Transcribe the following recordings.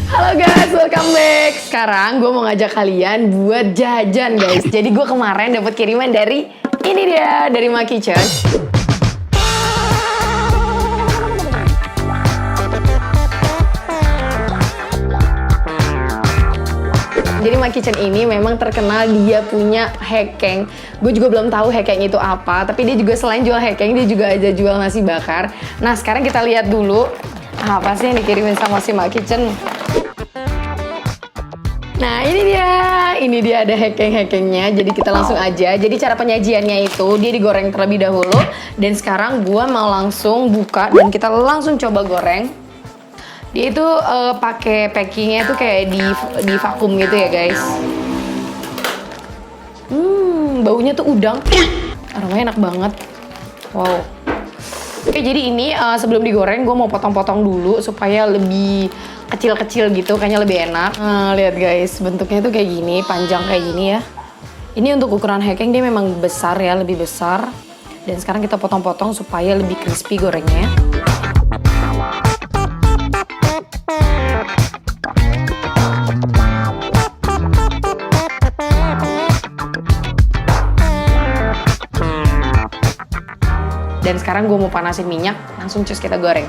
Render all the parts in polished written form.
Halo guys, welcome back. Sekarang gue mau ngajak kalian buat jajan guys. Jadi gue kemarin dapat kiriman dari ini dia, dari My Kitchen. Jadi My Kitchen ini memang terkenal dia punya hekeng. Gue juga belum tahu hekeng itu apa, tapi dia juga selain jual hekeng, dia juga ada jual nasi bakar. Nah sekarang kita lihat dulu apa sih yang dikirimin sama si My Kitchen. Nah ini dia ada hekeng-hekengnya. Jadi kita langsung aja. Jadi cara penyajiannya itu dia digoreng terlebih dahulu. Dan sekarang gue mau langsung buka dan kita langsung coba goreng. Dia itu pakai packingnya tuh kayak di vakum gitu ya guys. Baunya tuh udang. Aromanya enak banget. Wow. Oke, jadi ini sebelum digoreng gue mau potong-potong dulu supaya lebih kecil-kecil gitu, kayaknya lebih enak. Nah, lihat guys, bentuknya tuh kayak gini, panjang kayak gini ya. Ini untuk ukuran hekeng dia memang besar ya, lebih besar. Dan sekarang kita potong-potong supaya lebih crispy gorengnya. Dan sekarang gue mau panasin minyak, langsung cus kita goreng.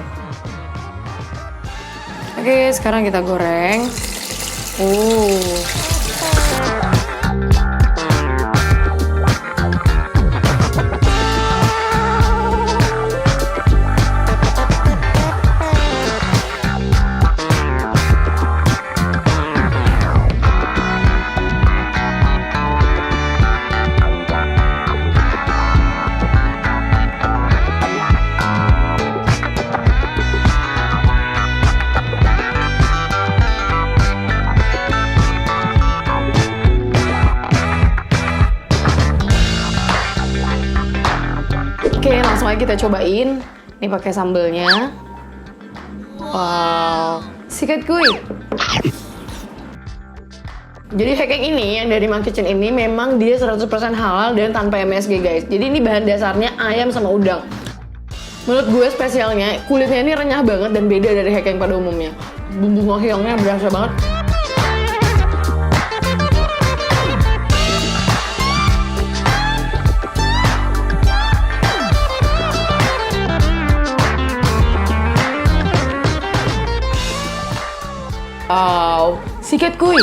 Oke, sekarang kita goreng. Oke, langsung aja kita cobain. Ini pakai sambelnya. Wow, sikat kuy. Jadi hekeng ini yang dari My Kitchen ini memang dia 100% halal dan tanpa MSG guys. Jadi ini bahan dasarnya ayam sama udang. Menurut gue spesialnya kulitnya ini renyah banget dan beda dari hekeng pada umumnya. Bumbu ngohyongnya berasa banget. Wow, sikat kuy.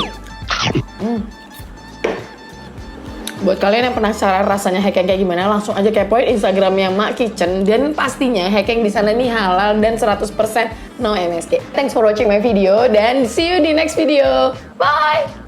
Buat kalian yang penasaran rasanya hekeng kayak gimana, langsung aja kepoin Instagramnya My Kitchen. Dan pastinya hekeng di sana nih halal dan 100% no MSG. Thanks for watching my video dan see you di next video. Bye.